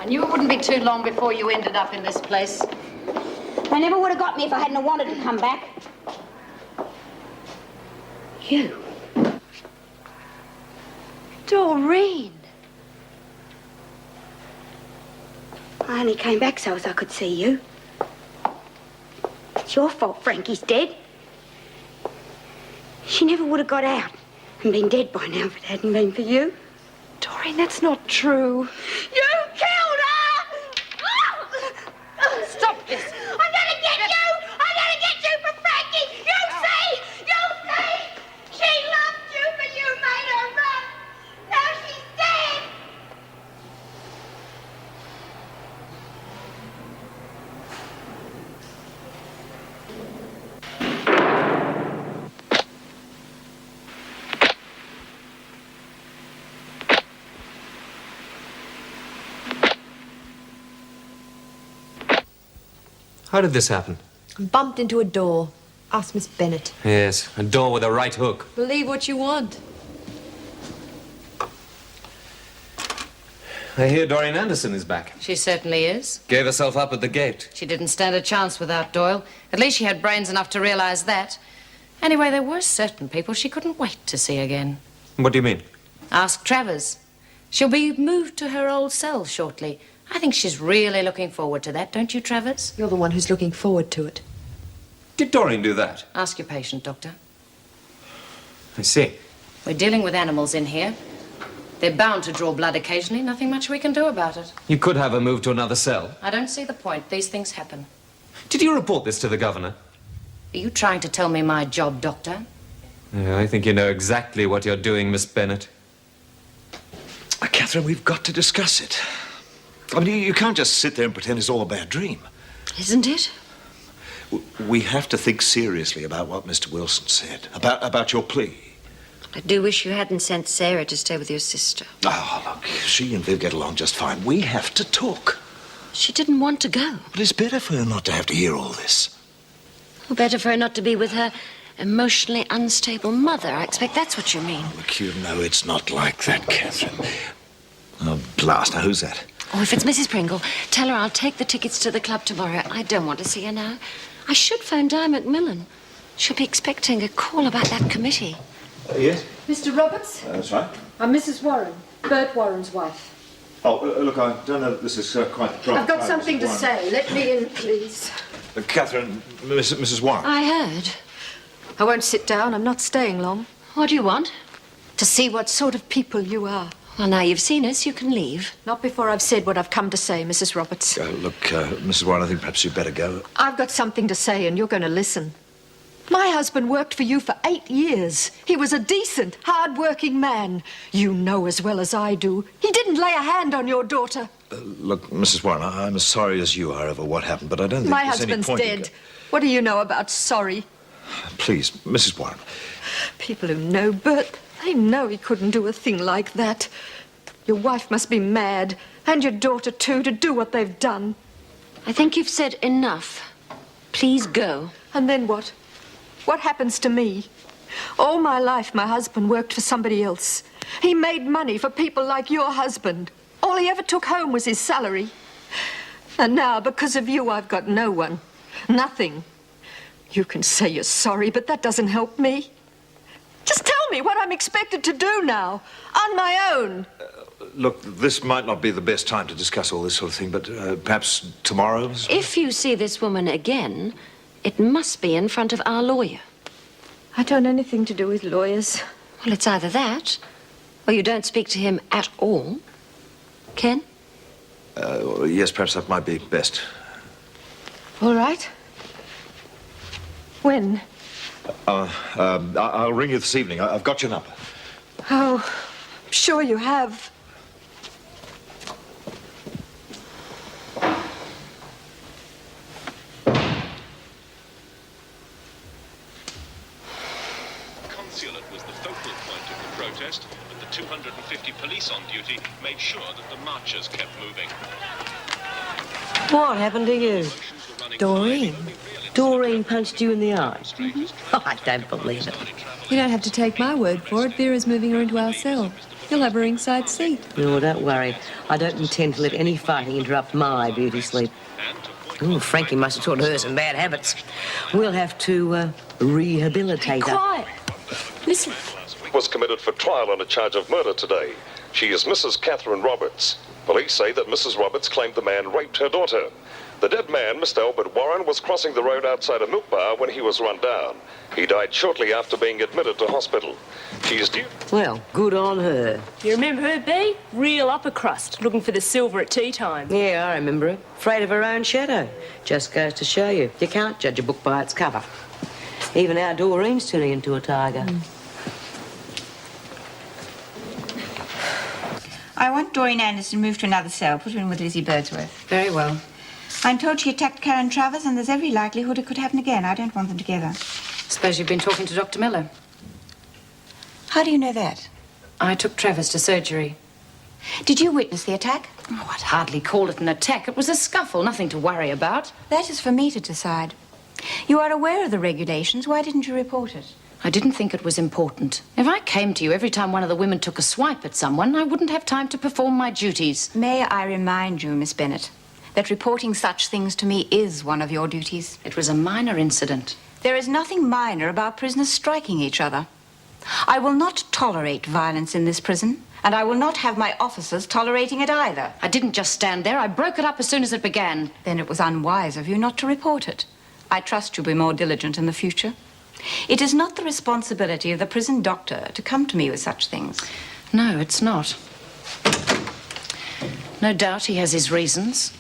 I knew it wouldn't be too long before you ended up in this place. They never would have got me if I hadn't wanted to come back. You. Doreen. I only came back so as I could see you. It's your fault Frankie's dead. She never would have got out and been dead by now if it hadn't been for you. Doreen, that's not true. You killed her! Stop this! I'm gonna get you! I'm gonna get you for Frankie! You see! You see! She loved you, but you made her run! Now she's dead! How did this happen? Bumped into a door. Ask Miss Bennett. Yes, a door with a right hook. Believe what you want. I hear Doreen Anderson is back. She certainly is. Gave herself up at the gate. She didn't stand a chance without Doyle. At least she had brains enough to realize that. Anyway, there were certain people she couldn't wait to see again. What do you mean? Ask Travers. She'll be moved to her old cell shortly. I think she's really looking forward to that, don't you, Travers? You're the one who's looking forward to it. Did Doreen do that? Ask your patient, Doctor. I see. We're dealing with animals in here. They're bound to draw blood occasionally. Nothing much we can do about it. You could have her moved to another cell. I don't see the point. These things happen. Did you report this to the governor? Are you trying to tell me my job, Doctor? Yeah, I think you know exactly what you're doing, Miss Bennett. Catherine, we've got to discuss it. I mean, you can't just sit there and pretend it's all a bad dream. Isn't it? We have to think seriously about what Mr. Wilson said, about your plea. I do wish you hadn't sent Sarah to stay with your sister. Oh, look, she and Viv get along just fine. We have to talk. She didn't want to go. But it's better for her not to have to hear all this. Well, better for her not to be with her emotionally unstable mother. I expect that's what you mean. Look, you know it's not like that, Catherine. Oh, blast. Now, who's that? Oh, if it's Mrs. Pringle, tell her I'll take the tickets to the club tomorrow. I don't want to see her now. I should phone Di McMillan. She'll be expecting a call about that committee. Yes? Mr. Roberts? That's right. I'm Mrs. Warren, Bert Warren's wife. Oh, look, I don't know if this is quite the problem. I've got something to say. Let me in, please. Catherine, Mrs. Warren. I heard. I won't sit down. I'm not staying long. What do you want? To see what sort of people you are. Well, now you've seen us, you can leave. Not before I've said what I've come to say, Mrs. Roberts. Look, Mrs. Warren, I think perhaps you'd better go. I've got something to say, and you're going to listen. My husband worked for you for 8 years. He was a decent, hard-working man. You know as well as I do. He didn't lay a hand on your daughter. Look, Mrs. Warren, I'm as sorry as you are over what happened, but I don't think My there's any husband's point in dead. What do you know about sorry? Please, Mrs. Warren. People who know Bert, they know he couldn't do a thing like that. Your wife must be mad, and your daughter too, to do what they've done. I think you've said enough. Please go. And then what? What happens to me? All my life, my husband worked for somebody else. He made money for people like your husband. All he ever took home was his salary. And now, because of you, I've got no one. Nothing. You can say you're sorry, but that doesn't help me. Just tell me what I'm expected to do now, on my own. Look, this might not be the best time to discuss all this sort of thing, but perhaps tomorrow? If you see this woman again, it must be in front of our lawyer. I don't have anything to do with lawyers. Well, it's either that, or you don't speak to him at all. Ken? Yes, perhaps that might be best. All right. When? I'll ring you this evening. I've got your number. Oh, I'm sure you have. Consulate was the focal point of the protest, and the 250 police on duty made sure that the marchers kept moving. What happened to you? Doreen? Doreen punched you in the eye? Oh, I don't believe it. You don't have to take my word for it. Vera's moving her into our cell. You'll have a ringside seat. No, don't worry. I don't intend to let any fighting interrupt my beauty sleep. Oh, Frankie must have taught her some bad habits. We'll have to rehabilitate her. Quiet. Listen. Was committed for trial on a charge of murder today. She is Mrs. Catherine Roberts. Police say that Mrs. Roberts claimed the man raped her daughter. The dead man, Mr. Albert Warren, was crossing the road outside a milk bar when he was run down. He died shortly after being admitted to hospital. She is due... Well, good on her. You remember her, Bea? Real upper crust, looking for the silver at tea time. Yeah, I remember her. Afraid of her own shadow. Just goes to show you, you can't judge a book by its cover. Even our Doreen's turning into a tiger. I want Doreen Anderson moved to another cell. Put her in with Lizzie Birdsworth. Very well. I'm told she attacked Karen Travers, and there's every likelihood it could happen again. I don't want them together. Suppose you've been talking to Dr. Miller. How do you know that? I took Travers to surgery. Did you witness the attack? Oh, I'd hardly call it an attack. It was a scuffle, nothing to worry about. That is for me to decide. You are aware of the regulations. Why didn't you report it? I didn't think it was important. If I came to you every time one of the women took a swipe at someone, I wouldn't have time to perform my duties. May I remind you, Miss Bennett, that reporting such things to me is one of your duties. It was a minor incident. There is nothing minor about prisoners striking each other. I will not tolerate violence in this prison, and I will not have my officers tolerating it either. I didn't just stand there. I broke it up as soon as it began. Then it was unwise of you not to report it. I trust you'll be more diligent in the future. It is not the responsibility of the prison doctor to come to me with such things. No, it's not. No doubt he has his reasons.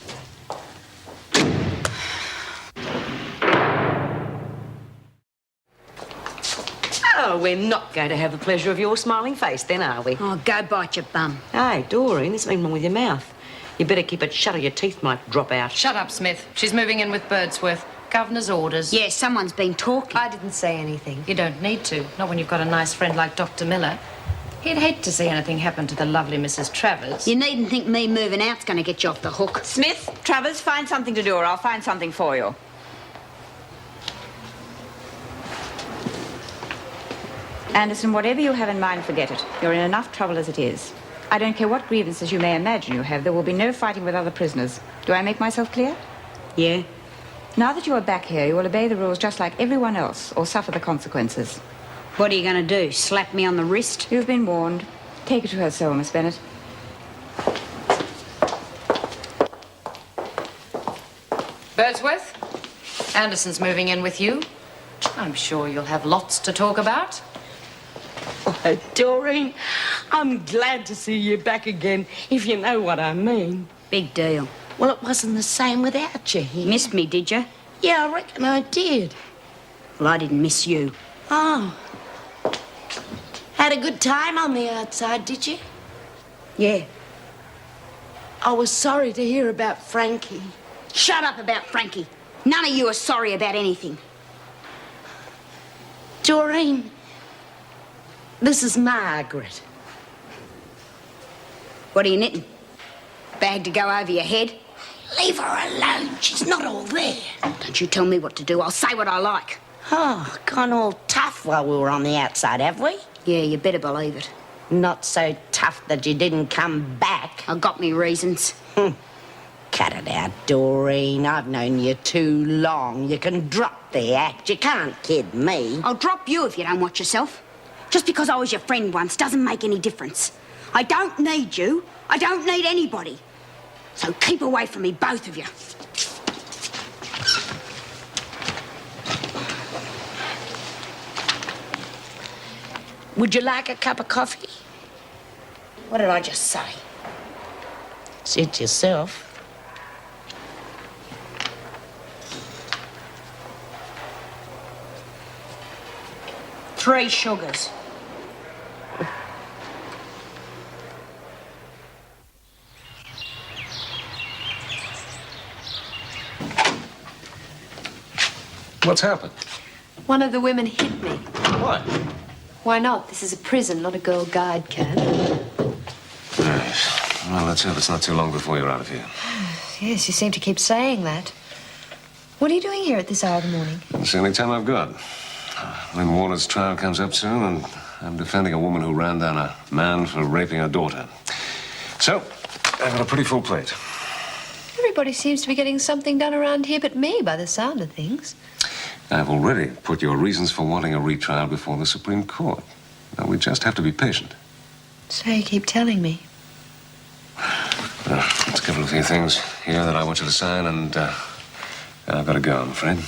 Oh, we're not going to have the pleasure of your smiling face then, are we? Oh, go bite your bum. Hey, Doreen, there's something wrong with your mouth. You better keep it shut or your teeth might drop out. Shut up, Smith. She's moving in with Birdsworth. Governor's orders. Yeah, someone's been talking. I didn't say anything. You don't need to. Not when you've got a nice friend like Dr. Miller. He'd hate to see anything happen to the lovely Mrs. Travers. You needn't think me moving out's going to get you off the hook. Smith, Travers, find something to do or I'll find something for you. Anderson, whatever you have in mind, forget it. You're in enough trouble as it is. I don't care what grievances you may imagine you have. There will be no fighting with other prisoners. Do I make myself clear? Yeah? Now that you are back here, you will obey the rules just like everyone else or suffer the consequences. What are you going to do? Slap me on the wrist? You've been warned. Take her to her cell, Miss Bennett. Birdsworth, Anderson's moving in with you. I'm sure you'll have lots to talk about. Oh, Doreen, I'm glad to see you back again, if you know what I mean. Big deal. Well, it wasn't the same without you here. Missed me, did you? Yeah, I reckon I did. Well, I didn't miss you. Oh. Had a good time on the outside, did you? Yeah. I was sorry to hear about Frankie. Shut up about Frankie. None of you are sorry about anything. Doreen, this is Margaret. What are you knitting? Bag to go over your head? Leave her alone. She's not all there. Don't you tell me what to do. I'll say what I like. Oh, gone all tough while we were on the outside, have we? Yeah, you better believe it. Not so tough that you didn't come back. I've got me reasons. Cut it out, Doreen. I've known you too long. You can drop the act. You can't kid me. I'll drop you if you don't watch yourself. Just because I was your friend once doesn't make any difference. I don't need you. I don't need anybody. So keep away from me, both of you. Would you like a cup of coffee? What did I just say? Suit yourself. Three sugars. What's happened? One of the women hit me. Why? Why not? This is a prison, not a Girl Guide camp. Yes. Well, let's hope it's not too long before you're out of here. Yes, you seem to keep saying that. What are you doing here at this hour of the morning? It's the only time I've got. Lynn Warner's trial comes up soon, and I'm defending a woman who ran down a man for raping her daughter. So, I've got a pretty full plate. Everybody seems to be getting something done around here but me, by the sound of things. I've already put your reasons for wanting a retrial before the Supreme Court. Now, we just have to be patient. So you keep telling me. There's a couple of few things here that I want you to sign, and I've got to go, I'm afraid.